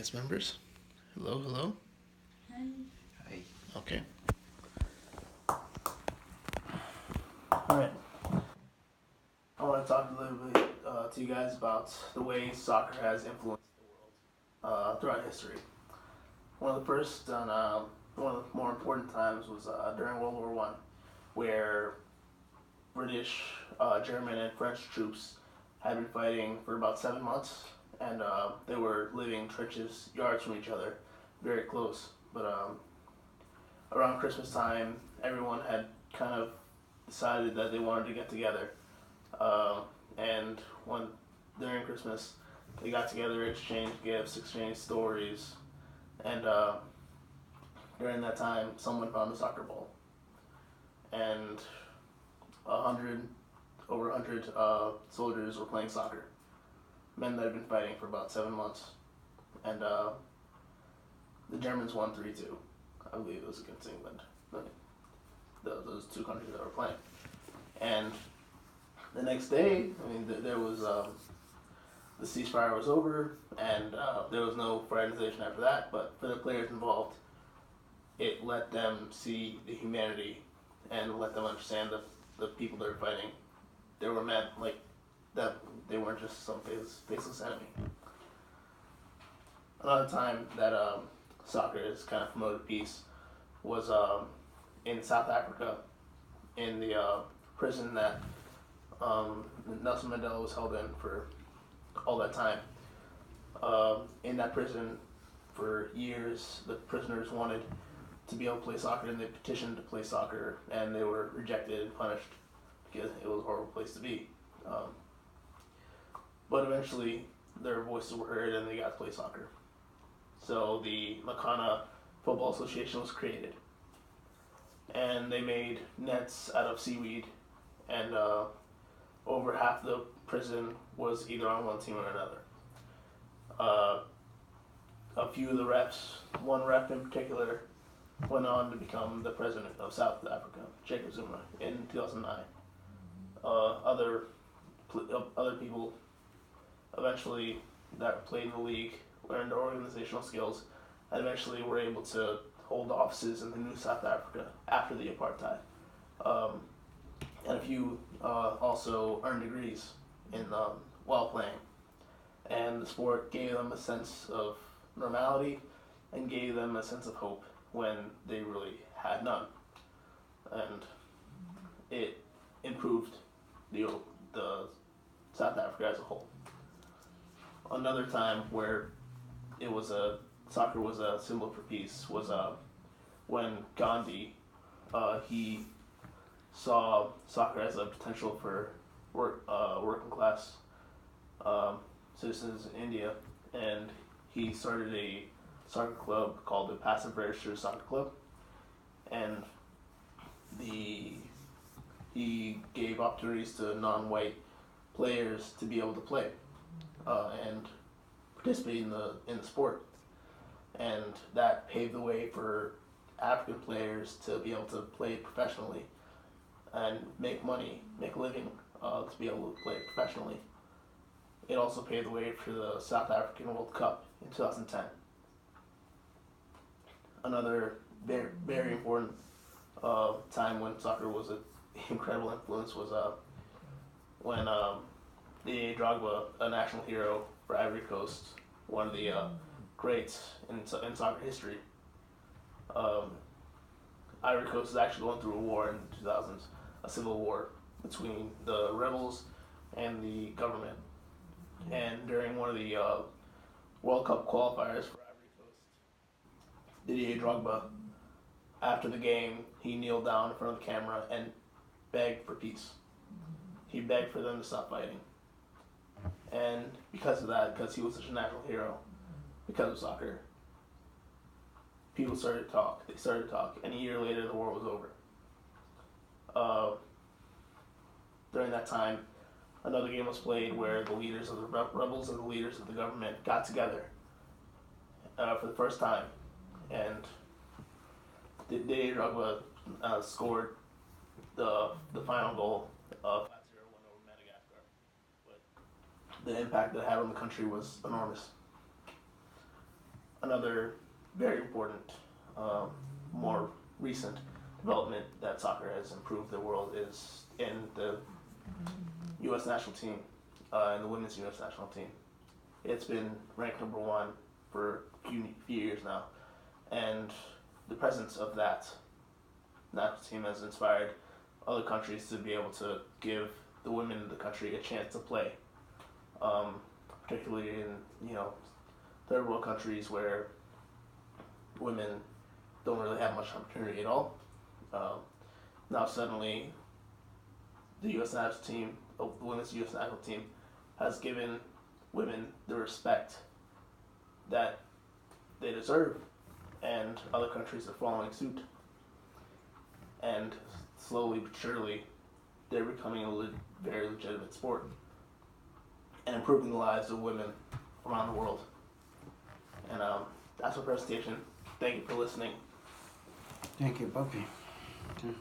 audience members. Hello, hello. Hi. Hi. Okay. All right. I want to talk a little bit to you guys about the way soccer has influenced the world throughout history. One of the first and one of the more important times was during World War One, where British, German, and French troops had been fighting for about 7 months, and they were living trenches yards from each other, very close. But around Christmas time, everyone had kind of decided that they wanted to get together, and when during Christmas, they got together, exchanged gifts, exchanged stories, and during that time, someone found a soccer ball, and 100 over 100 soldiers were playing soccer. Men that had been fighting for about 7 months, and the Germans won 3-2. I believe it was against England. Those two countries that were playing, and the next day, I mean, there was the ceasefire was over, and there was no fraternization after that. But for the players involved, it let them see the humanity and let them understand the people they were fighting. They were meant like that. They weren't just some faceless enemy. Another time that soccer is kind of promoted peace was in South Africa, in the prison that Nelson Mandela was held in for all that time. In that prison, for years, the prisoners wanted to be able to play soccer, and they petitioned to play soccer, and they were rejected and punished because it was a horrible place to be. But eventually, their voices were heard, and they got to play soccer. So the Makana Football Association was created, and they made nets out of seaweed, and over half the prison was either on one team or another. A few of the refs, one ref in particular, went on to become the president of South Africa, Jacob Zuma, in 2009. Other people eventually that played in the league learned their organizational skills, and eventually were able to hold offices in the new South Africa after the apartheid. And a few also earned degrees in while playing. And the sport gave them a sense of normality and gave them a sense of hope when they really had none. And it improved the South Africa as a whole. Another time where soccer was a symbol for peace was when Gandhi he saw soccer as a potential for working class citizens in India, and he started a soccer club called the Passive Registered Soccer Club, and he gave opportunities to non-white players to be able to play and participate in the sport, and that paved the way for African players to be able to play professionally and make money, make a living to be able to play professionally. It also paved the way for the South African World Cup in 2010. Another very, very important time when soccer was an incredible influence was when Didier Drogba, a national hero for Ivory Coast, one of the greats in soccer history. Ivory Coast is actually going through a war in the 2000s, a civil war between the rebels and the government. And during one of the World Cup qualifiers for Ivory Coast, Didier Drogba, after the game, he kneeled down in front of the camera and begged for peace. He begged for them to stop fighting. And because of that, because he was such a national hero, because of soccer, people started to talk. They started to talk, and a year later, the war was over. During that time, another game was played where the leaders of the rebels and the leaders of the government got together for the first time, and Didier Drogba scored the final goal of 5-0 win over Madagascar. But the impact that it had on the country was enormous. another very important, more recent development that soccer has improved the world is in the U.S. national team, in the women's U.S. national team. It's been ranked number one for a few years now, and the presence of that national team has inspired other countries to be able to give the women in the country a chance to play, particularly in third world countries where women don't really have much opportunity at all. Now suddenly, the U.S. national team, the women's U.S. national team, has given women the respect that they deserve, and other countries are following suit. And slowly but surely, they're becoming a very legitimate sport and improving the lives of women around the world. And that's my presentation. Thank you for listening. Thank you, Bumpy. Okay.